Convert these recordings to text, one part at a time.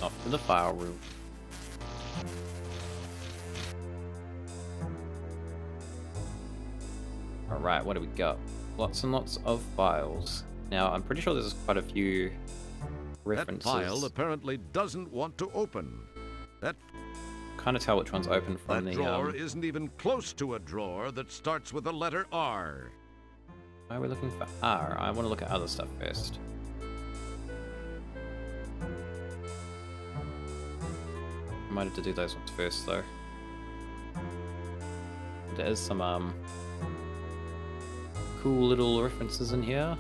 Off to the file room. Alright, what do we got? Lots and lots of files. Now, I'm pretty sure there's quite a few references. That file apparently doesn't want to open. That Kind of tell which one's open from that drawer isn't even close to a drawer that starts with the letter R. Why are we looking for R? I want to look at other stuff first. I might have to do those ones first, though. There is some cool little references in here.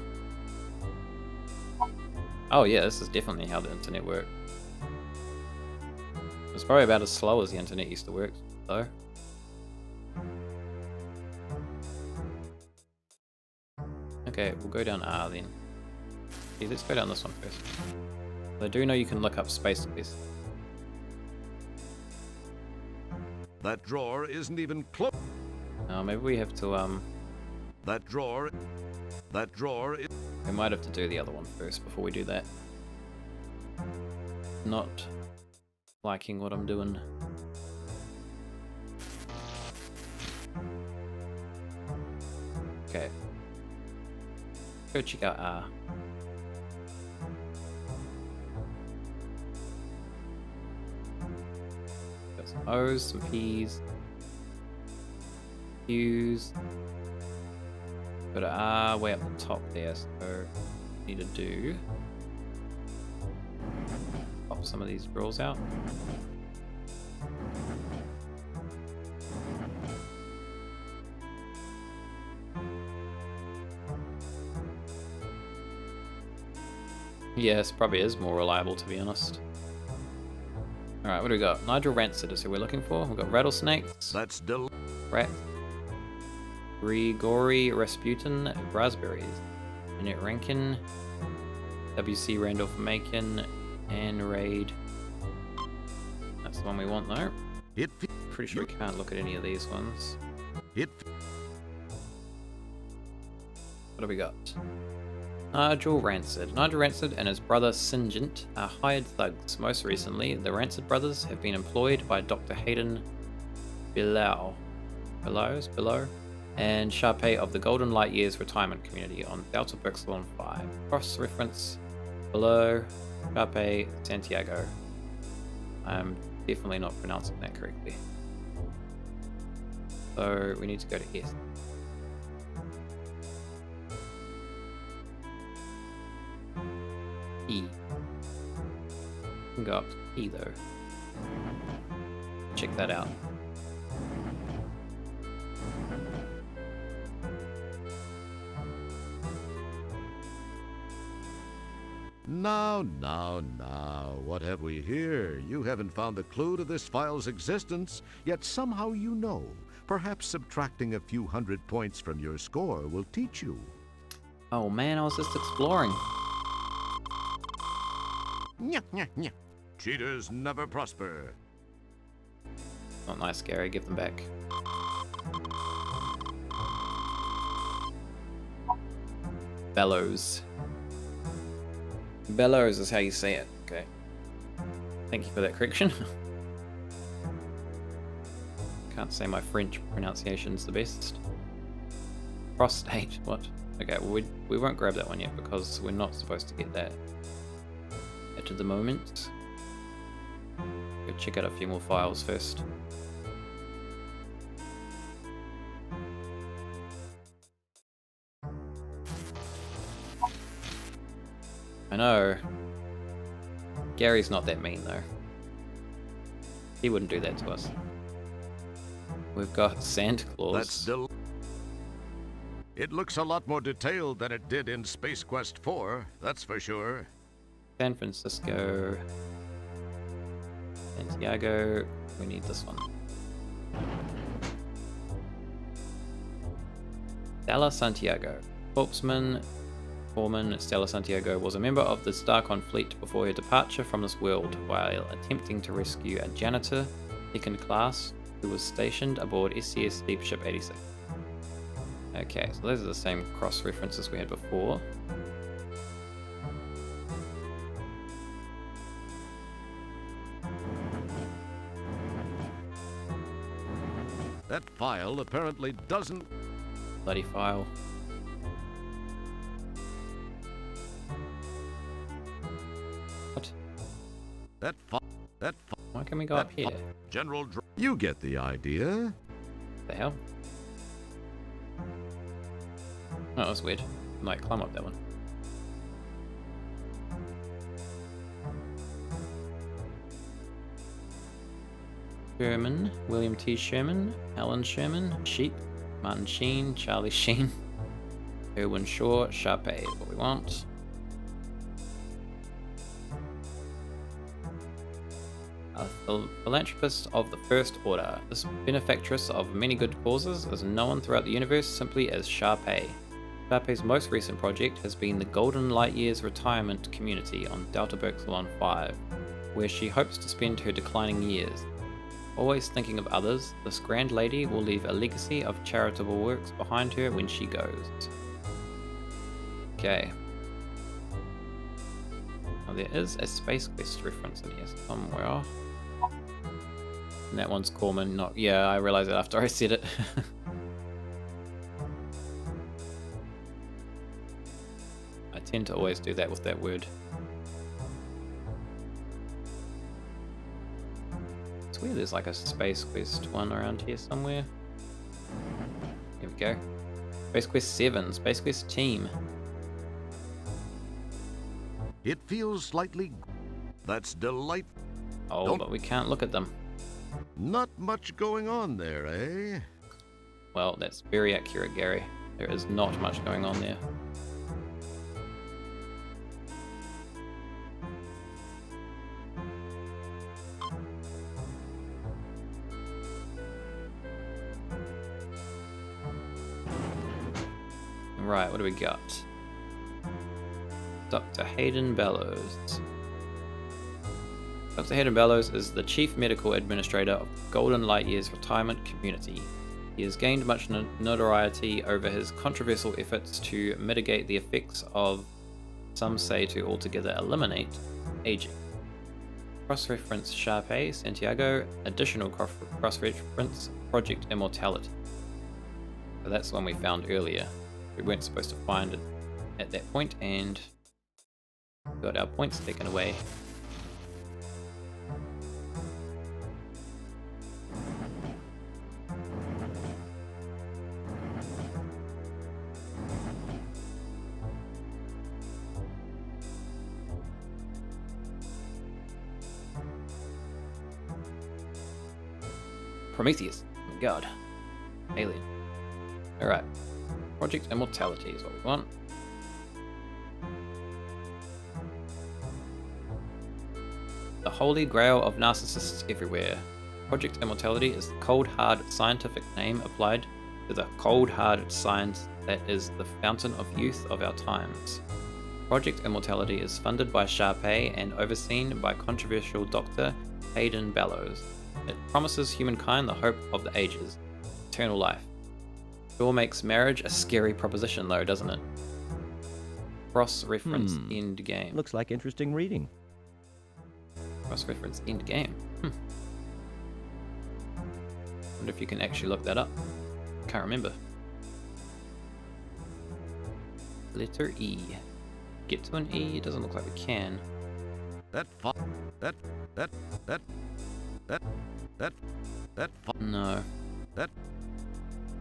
Oh yeah, this is definitely how the internet worked. It's probably about as slow as the internet used to work, though. Okay, we'll go down R then. Okay, let's go down this one first. I do know you can look up space space. That drawer isn't even close. Maybe we have to That drawer is... we might have to do the other one first before we do that. Not liking what I'm doing. Okay. Go check out R. Got some O's, some P's, Q's. Go to R way up the top there, so need to do pop some of these rules out. Yes, probably is more reliable, to be honest. Alright, what do we got? Nigel Rancid is who we're looking for. We've got rattlesnakes. That's Rat. Grigori Rasputin, raspberries. Annette Rankin. W.C. Randolph Macon. And Raid. That's the one we want, though. Pretty sure we can't look at any of these ones. What do we got? Nigel Rancid. Nigel Rancid and his brother Singent are hired thugs. Most recently, the Rancid brothers have been employed by Dr. Hayden Bellows, and Sharpay of the Golden Light Years Retirement Community on Delta Pixelon 5. Cross-reference below Sharpay Santiago. I'm definitely not pronouncing that correctly. So we need to go to S. E. We can go up to E though. Check that out. Now, what have we here? You haven't found the clue to this file's existence, yet somehow you know. Perhaps subtracting a few hundred points from your score will teach you. Oh man, I was just exploring. Cheaters never prosper. Not nice, Gary. Give them back. Bellows. Bellows is how you say it. Okay. Thank you for that correction. Can't say my French pronunciation's the best. Prostate. What? Okay, well we won't grab that one yet because we're not supposed to get that at the moment. Go check out a few more files first. I know. Gary's not that mean though. He wouldn't do that to us. We've got Santa Claus. That's still... It looks a lot more detailed than it did in Space Quest 4, that's for sure. San Francisco. Santiago. We need this one. Stella Santiago. Corpsman Foreman Stella Santiago was a member of the Starcon fleet before her departure from this world while attempting to rescue a janitor, second class, who was stationed aboard SCS Deep Ship 86. Okay, so those are the same cross references we had before. That file apparently doesn't... Bloody file. What? That Why can we go up here? General... You get the idea. The hell? Oh, that's weird. Might climb up that one. Sherman, William T. Sherman, Alan Sherman, Sheep, Martin Sheen, Charlie Sheen, Erwin Shaw, Sharpay, what we want. A philanthropist of the First Order, this benefactress of many good causes is known throughout the universe simply as Sharpay. Sharpay's most recent project has been the Golden Light Years Retirement Community on Delta Berxalon 5, where she hopes to spend her declining years. Always thinking of others, this grand lady will leave a legacy of charitable works behind her when she goes. Okay. Now there is a Space Quest reference in here somewhere. And that one's Corman, not... Yeah, I realized it after I said it. I tend to always do that with that word. I swear there's like a Space Quest one around here somewhere. Here we go. Space Quest 7, Space Quest Team. It feels slightly... That's delightful. Oh, but we can't look at them. Not much going on there, eh? Well, that's very accurate, Gary. There is not much going on there. Right, what do we got? Dr. Hayden Bellows. Dr. Hayden Bellows is the Chief Medical Administrator of Golden Light Years Retirement Community. He has gained much notoriety over his controversial efforts to mitigate the effects of, some say to altogether eliminate, aging. Cross-reference Sharpay, Santiago, additional cross-reference Project Immortality. So that's the one we found earlier. We weren't supposed to find it at that point, and got our points taken away. Prometheus. Oh my god. Alien. Alright. Project Immortality is what we want. The holy grail of narcissists everywhere. Project Immortality is the cold hard scientific name applied to the cold hard science that is the fountain of youth of our times. Project Immortality is funded by Sharpay and overseen by controversial Dr. Hayden Bellows. It promises humankind the hope of the ages, eternal life. Sure makes marriage a scary proposition though, doesn't it? Cross-reference end game. Looks like interesting reading. Cross-reference end game. Wonder if you can actually look that up. Can't remember. Letter E. Get to an E? It doesn't look like we can. No.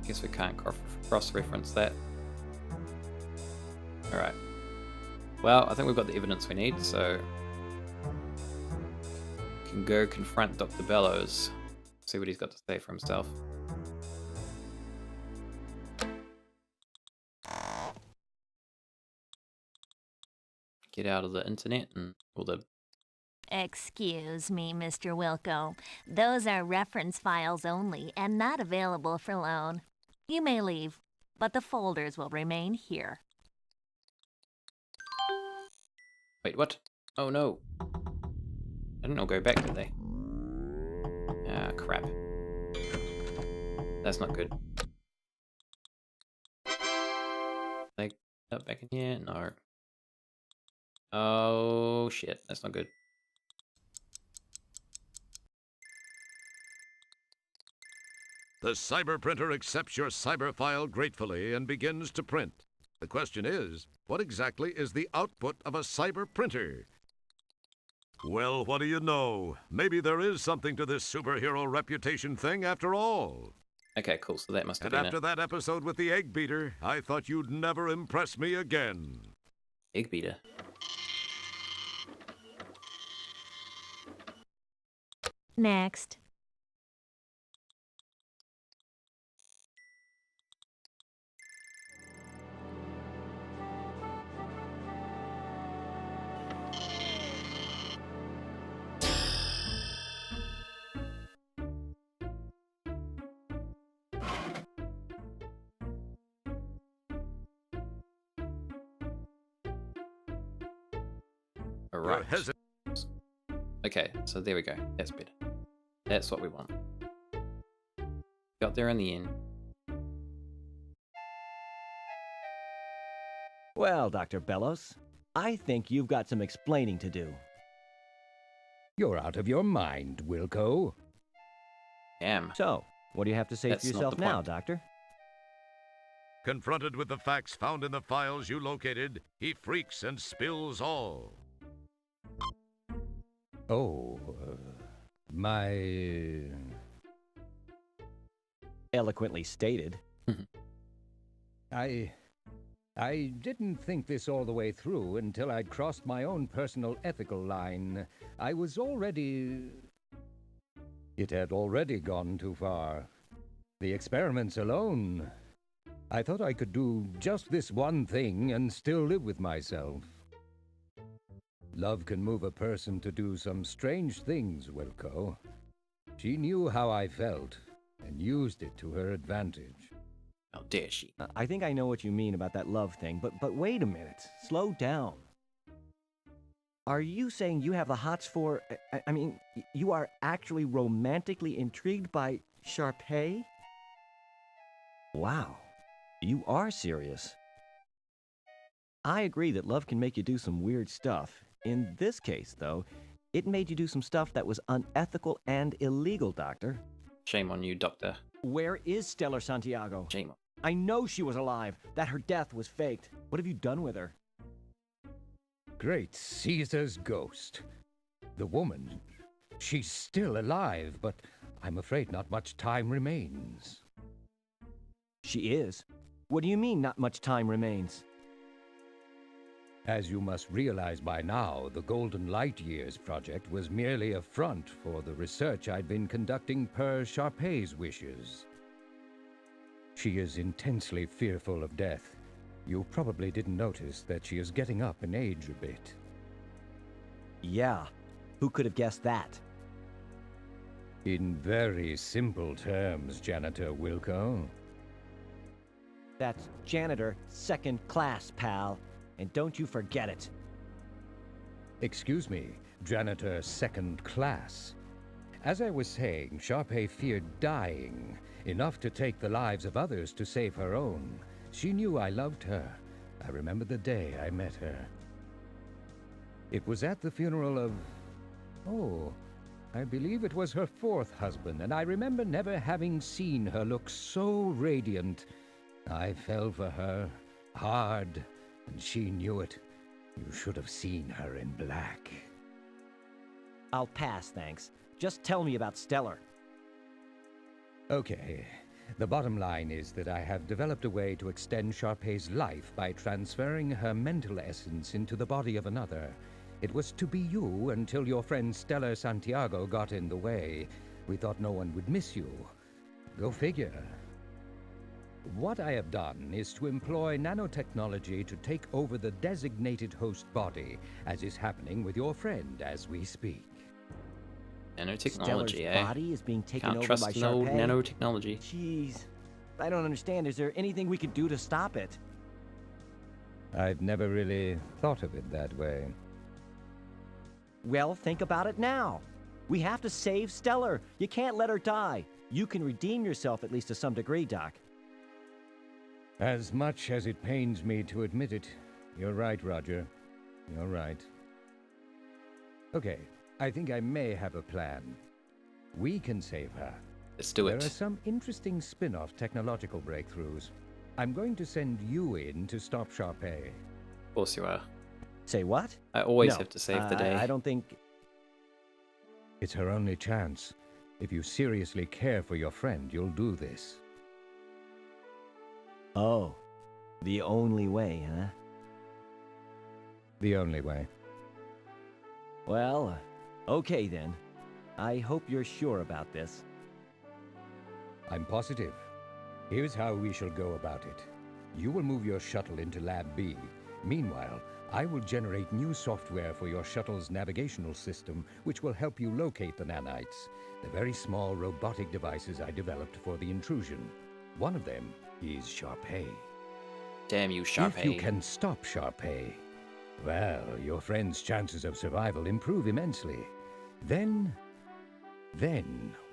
Guess we can't cross-reference that. Alright. Well, I think we've got the evidence we need, so... we can go confront Dr. Bellows. See what he's got to say for himself. Get out of the internet and all the... Excuse me, Mr. Wilco. Those are reference files only and not available for loan. You may leave, but the folders will remain here. Wait, what? Oh no. I didn't know go back, did they? Ah, crap. That's not good. Like, up back in here? No. Oh shit, that's not good. The cyber printer accepts your cyber file gratefully and begins to print. The question is, what exactly is the output of a cyber printer? Well, what do you know? Maybe there is something to this superhero reputation thing after all. Okay, cool. So that must have And been after that episode with the egg beater, I thought you'd never impress me again. Egg beater. Next. All right. Okay, so there we go. That's better. That's what we want. Got there in the end. Well, Dr. Bellows, I think you've got some explaining to do. You're out of your mind, Wilco. Damn. So, what do you have to say That's for not yourself the now, point. Doctor? Confronted with the facts found in the files you located, he freaks and spills all. Oh, my... Eloquently stated. I didn't think this all the way through until I'd crossed my own personal ethical line. I was already... It had already gone too far. The experiments alone... I thought I could do just this one thing and still live with myself. Love can move a person to do some strange things, Wilco. She knew how I felt and used it to her advantage. How dare she? I think I know what you mean about that love thing, but wait a minute. Slow down. Are you saying you have the hots for... I mean, you are actually romantically intrigued by Sharpay? Wow. You are serious. I agree that love can make you do some weird stuff. In this case, though, it made you do some stuff that was unethical and illegal, Doctor. Shame on you, Doctor. Where is Stella Santiago? Shame on. I know she was alive, that her death was faked. What have you done with her? Great Caesar's ghost. The woman, she's still alive, but I'm afraid not much time remains. She is? What do you mean not much time remains? As you must realize by now, the Golden Light Years project was merely a front for the research I'd been conducting per Sharpay's wishes. She is intensely fearful of death. You probably didn't notice that she is getting up in age a bit. Yeah. Who could have guessed that? In very simple terms, Janitor Wilco. That's janitor second class, pal. And don't you forget it. Excuse me, Janitor second class. As I was saying, Sharpay feared dying, enough to take the lives of others to save her own. She knew I loved her. I remember the day I met her. It was at the funeral of... Oh, I believe it was her fourth husband, and I remember never having seen her look so radiant. I fell for her, hard, and she knew it. You should have seen her in black. I'll pass, thanks. Just tell me about Stella. Okay. The bottom line is that I have developed a way to extend Sharpay's life by transferring her mental essence into the body of another. It was to be you until your friend Stella Santiago got in the way. We thought no one would miss you. Go figure. What I have done is to employ nanotechnology to take over the designated host body, as is happening with your friend as we speak. Nanotechnology, Stella's body is being taken Can't over trust by no Sharpay? nanotechnology. Jeez. I don't understand. Is there anything we could do to stop it? I've never really thought of it that way. Well, think about it now. We have to save Stella. You can't let her die. You can redeem yourself at least to some degree, Doc. As much as it pains me to admit it, you're right, Roger. You're right. Okay, I think I may have a plan. We can save her, Let's do There are it. some interesting spin-off technological breakthroughs. I'm going to send you in to stop Sharpay. Of course you are. Say what? I always No, have to save the day. I don't think... It's her only chance. If you seriously care for your friend, you'll do this. Oh, the only way, huh? The only way. Well, okay then. I hope you're sure about this. I'm positive. Here's how we shall go about it. You will move your shuttle into Lab B. Meanwhile, I will generate new software for your shuttle's navigational system, which will help you locate the nanites, the very small robotic devices I developed for the intrusion. One of them is Sharpay. Damn you, Sharpay. If you can stop Sharpay, well, your friend's chances of survival improve immensely. Then,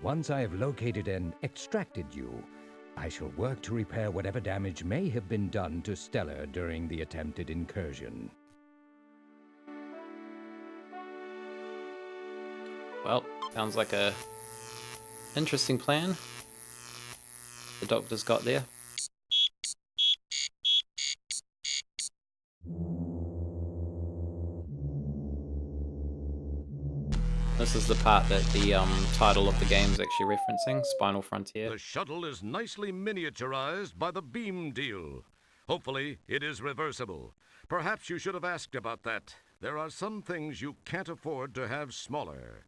once I have located and extracted you, I shall work to repair whatever damage may have been done to Stella during the attempted incursion. Well, sounds like a interesting plan the doctor's got there. This is the part that the title of the game is actually referencing, Spinal Frontier. The shuttle is nicely miniaturized by the beam deal. Hopefully, it is reversible. Perhaps you should have asked about that. There are some things you can't afford to have smaller.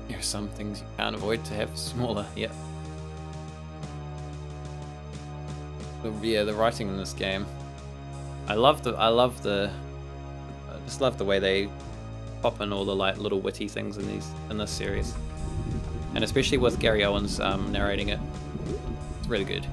There's some things you can't avoid to have smaller, yep. Yeah, the writing in this game. I just love the way they pop in all the like little witty things in this series. And especially with Gary Owens narrating it. It's really good.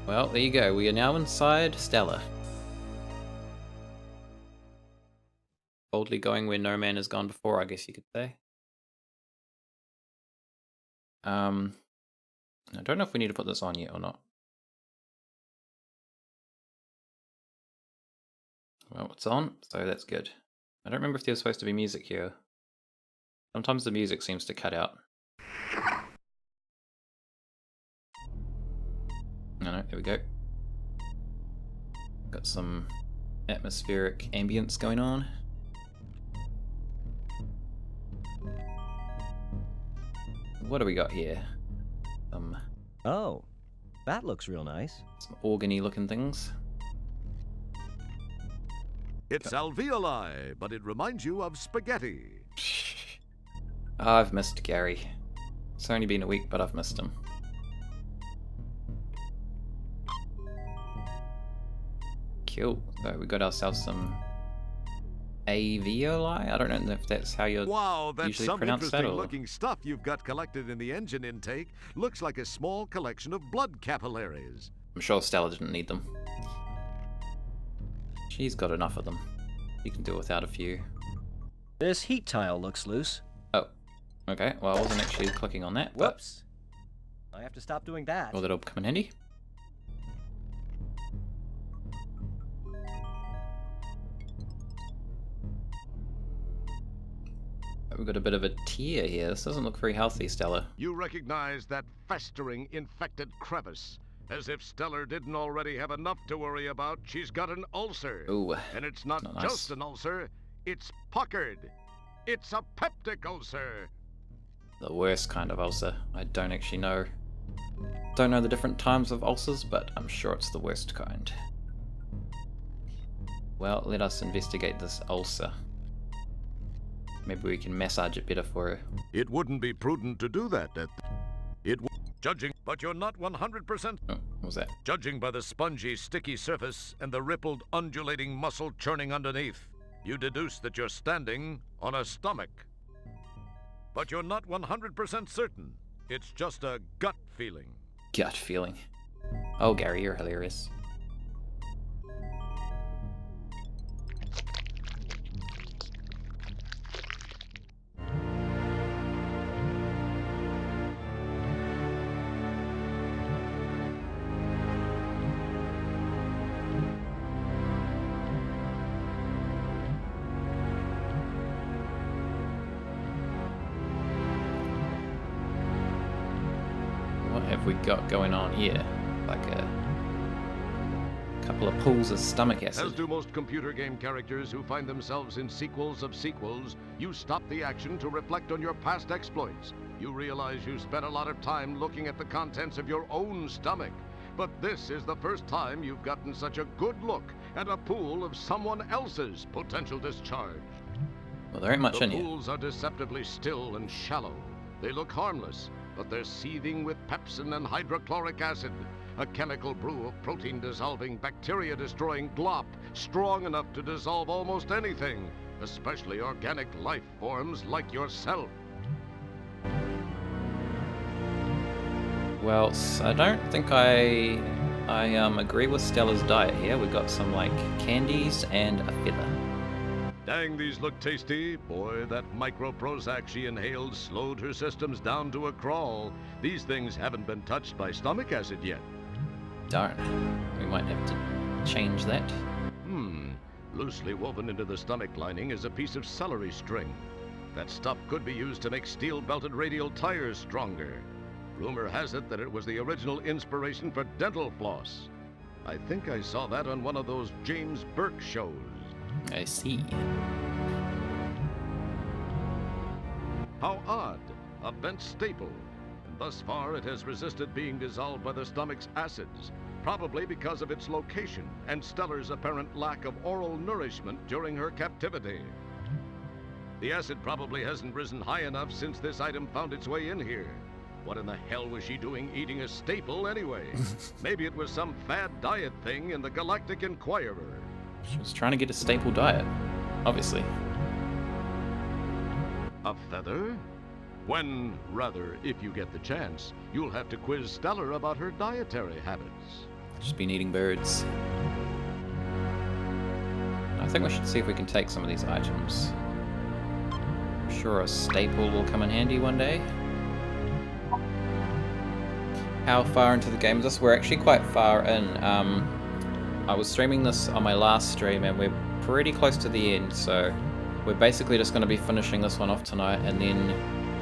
Well, there you go. We are now inside Stella. Boldly going where no man has gone before, I guess you could say. I don't know if we need to put this on yet or not. Well, it's on, so that's good. I don't remember if there's supposed to be music here. Sometimes the music seems to cut out. No, there we go. Got some atmospheric ambience going on. What do we got here? Oh, that looks real nice. Some organy looking things. It's alveoli, but it reminds you of spaghetti. I've missed Gary. It's only been a week, but I've missed him. Cool. So we got ourselves some alveoli. I don't know if that's how you're Wow, that's usually some pronounce that. interesting Or... looking stuff you've got collected in the engine intake. Looks like a small collection of blood capillaries. I'm sure Stella didn't need them. She's got enough of them. She can do without a few. This heat tile looks loose. Oh, okay. Well, I wasn't actually clicking on that. But... Whoops. I have to stop doing that. well, that'll come in handy. We've got a bit of a tear here. This doesn't look very healthy, Stella. You recognize that festering, infected crevice. As if Stella didn't already have enough to worry about, she's got an ulcer. Ooh, And it's not nice. just an ulcer, it's puckered. It's a peptic ulcer. The worst kind of ulcer. I don't actually know. Don't know the different types of ulcers, but I'm sure it's the worst kind. Well, let us investigate this ulcer. Maybe we can massage it better for her. It wouldn't be prudent to do that. Judging, but you're not 100%. Oh, what was that? Judging by the spongy, sticky surface and the rippled, undulating muscle churning underneath, you deduce that you're standing on a stomach. But you're not 100% certain. It's just a gut feeling. Gut feeling. Oh, Gary, you're hilarious. What have we got going on here? Like a couple of pools of stomach As acid. do most computer game characters who find themselves in sequels of sequels, you stop the action to reflect on your past exploits. You realize you spent a lot of time looking at the contents of your own stomach. But this is the first time you've gotten such a good look at a pool of someone else's potential discharge. Well, there ain't much The in here. pools are deceptively still and shallow. They look harmless, but they're seething with pepsin and hydrochloric acid, a chemical brew of protein-dissolving, bacteria-destroying glop, strong enough to dissolve almost anything, especially organic life forms like yourself. Well, I don't think I agree with Stella's diet here. We've got some like candies and a feather. Dang, these look tasty. Boy, that micro Prozac she inhaled slowed her systems down to a crawl. These things haven't been touched by stomach acid yet. Darn. We might have to change that. Loosely woven into the stomach lining is a piece of celery string. That stuff could be used to make steel-belted radial tires stronger. Rumor has it that it was the original inspiration for dental floss. I think I saw that on one of those James Burke shows. I see. How odd! A bent staple. And thus far it has resisted being dissolved by the stomach's acids, probably because of its location and Stella's apparent lack of oral nourishment during her captivity. The acid probably hasn't risen high enough since this item found its way in here. What in the hell was she doing eating a staple anyway? Maybe it was some fad diet thing in the Galactic Inquirer. She was trying to get a staple diet, obviously. A feather? When, rather, if you get the chance, you'll have to quiz Stella about her dietary habits. Just been eating birds. I think we should see if we can take some of these items. I'm sure a staple will come in handy one day. How far into the game is this? We're actually quite far in. I was streaming this on my last stream and we're pretty close to the end, so we're basically just going to be finishing this one off tonight, and then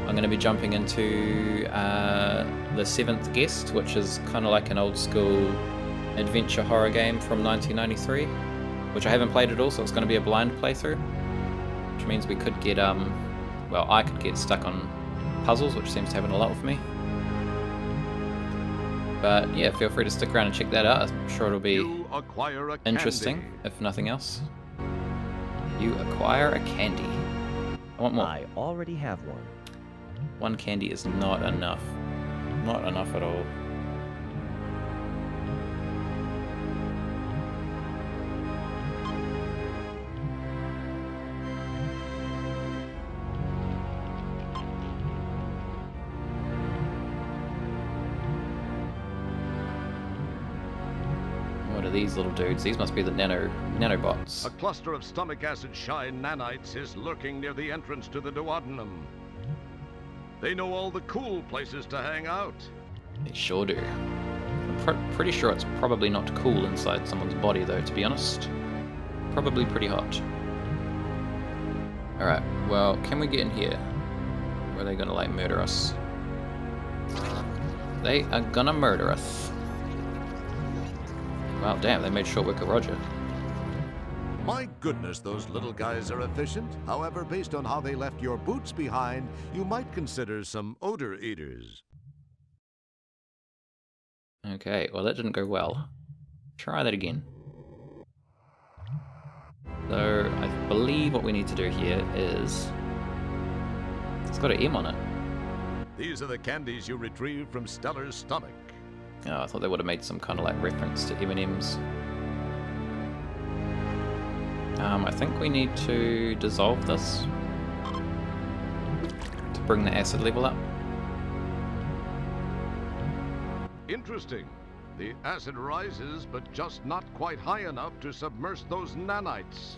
I'm going to be jumping into the Seventh Guest, which is kind of like an old school adventure horror game from 1993, which I haven't played at all, so it's going to be a blind playthrough, which means we could get, well, I could get stuck on puzzles, which seems to happen a lot with me. But yeah, feel free to stick around and check that out. I'm sure it'll be You acquire a interesting, candy. if nothing else. You acquire a candy. I want more. I already have one. One candy is not enough. Not enough at all. What are these little dudes? These must be the nanobots. A cluster of stomach acid shy nanites is lurking near the entrance to the duodenum. They know all the cool places to hang out. They sure do. I'm pretty sure it's probably not cool inside someone's body, though, to be honest. Probably pretty hot. Alright, well, can we get in here? Or are they gonna, like, murder us? They are gonna murder us. Well, damn, they made short work of Roger. My goodness, those little guys are efficient. However, based on how they left your boots behind, you might consider some odor eaters. Okay, well, that didn't go well. Try that again. So, I believe what we need to do here is... It's got an M on it. These are the candies you retrieved from Stella's stomach. Oh, I thought they would have made some kind of like reference to M&M's. I think we need to dissolve this to bring the acid level up. Interesting. The acid rises, but just not quite high enough to submerge those nanites.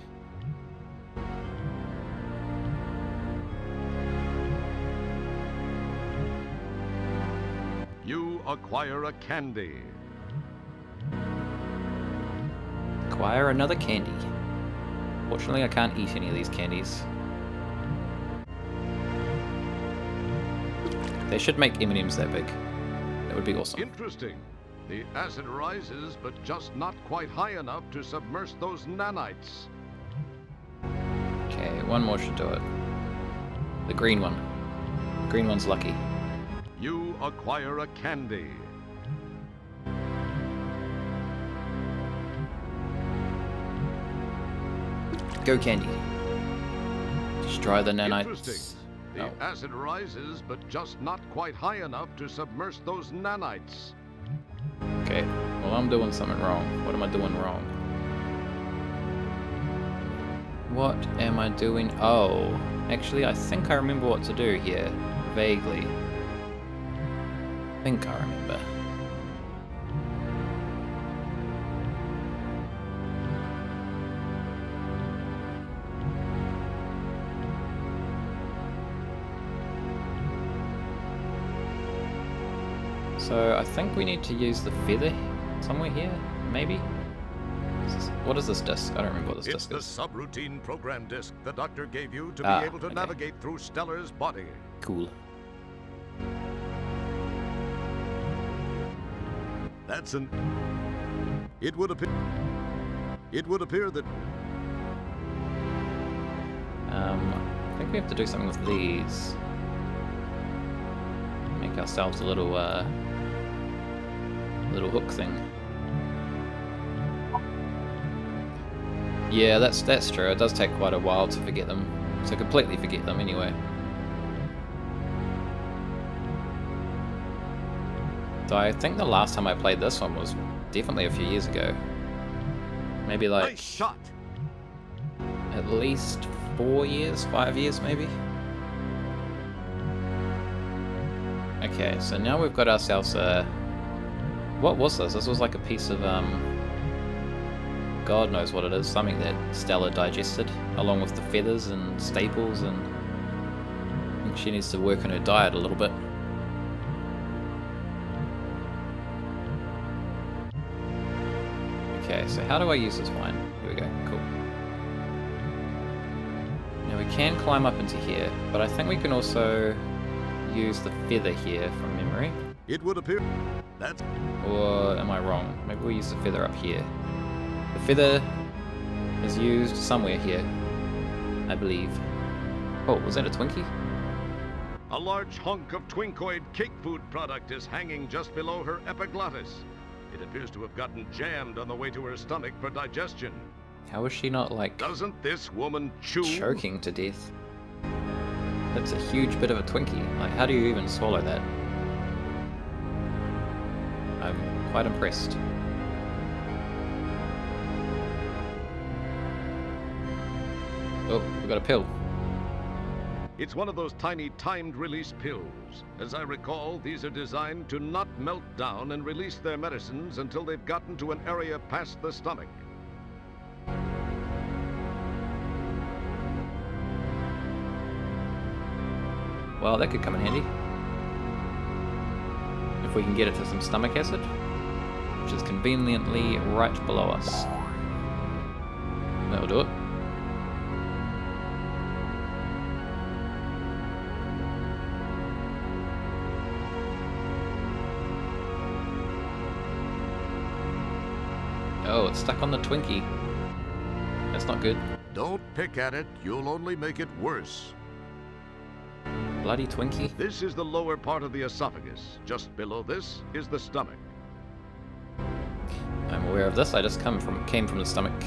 You acquire a candy. Acquire another candy. Fortunately, I can't eat any of these candies. They should make M&M's that big. That would be awesome. Interesting. The acid rises, but just not quite high enough to submerge those nanites. Okay, one more should do it. The green one. The green one's lucky. You acquire a candy. Go candy. Destroy the nanites. Interesting. The acid rises, but just not quite high enough to submerge those nanites. Okay, well I'm doing something wrong. What am I doing wrong? What am I doing? Oh, actually I think I remember what to do here. Vaguely. I think I remember. So I think we need to use the feather somewhere here, maybe? What is this disc? I don't remember what this It's disc the is. subroutine program disc the doctor gave you to be able to okay. navigate through Stella's body. Cool. That's an... It would appear that... I think we have to do something with these. Make ourselves a little, little hook thing. Yeah, that's true. It does take quite a while to forget them. To completely forget them, anyway. So I think the last time I played this one was definitely a few years ago. Maybe like... Nice shot! At least 4 years, 5 years maybe? Okay, so now we've got ourselves a... What was this? This was like a piece of, God knows what it is. Something that Stella digested, along with the feathers and staples, and... I think she needs to work on her diet a little bit. Okay, so how do I use this wine? Here we go, cool. Now we can climb up into here, but I think we can also use the feather here from memory. It would appear... That's... Or am I wrong? Maybe we'll use the feather up here. The feather is used somewhere here, I believe. Oh, was that a Twinkie? A large hunk of Twinkoid cake food product is hanging just below her epiglottis. It appears to have gotten jammed on the way to her stomach for digestion. How is she not, like, Doesn't this woman chew? choking to death? That's a huge bit of a Twinkie. Like, how do you even swallow that? I'm quite impressed. Oh, we got a pill. It's one of those tiny timed release pills. As I recall, these are designed to not melt down and release their medicines until they've gotten to an area past the stomach. Well, that could come in handy. If we can get it to some stomach acid, which is conveniently right below us. That'll do it. stuck on the Twinkie. That's not good. Don't pick at it, you'll only make it worse. Bloody Twinkie. This is the lower part of the esophagus. Just below this is the stomach. I'm aware of this. I just came from the stomach.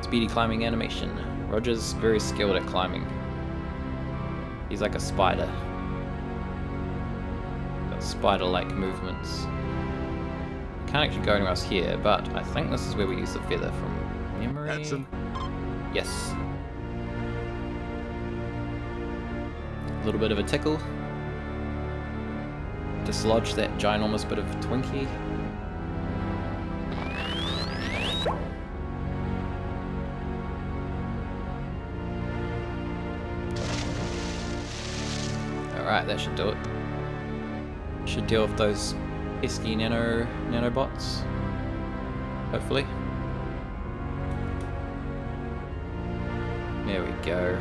Speedy climbing animation. Roger's very skilled at climbing. He's like a spider. Got spider-like movements. Can't actually go anywhere else here, but I think this is where we use the feather from memory. Hanson. Yes. A little bit of a tickle. Dislodge that ginormous bit of Twinkie. Alright, that should do it. Should deal with those pesky nanobots. Hopefully. There we go.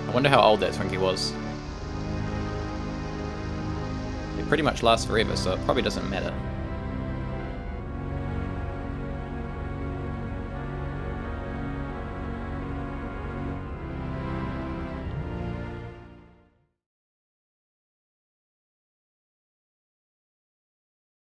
I wonder how old that Twinkie was. It pretty much lasts forever, so it probably doesn't matter.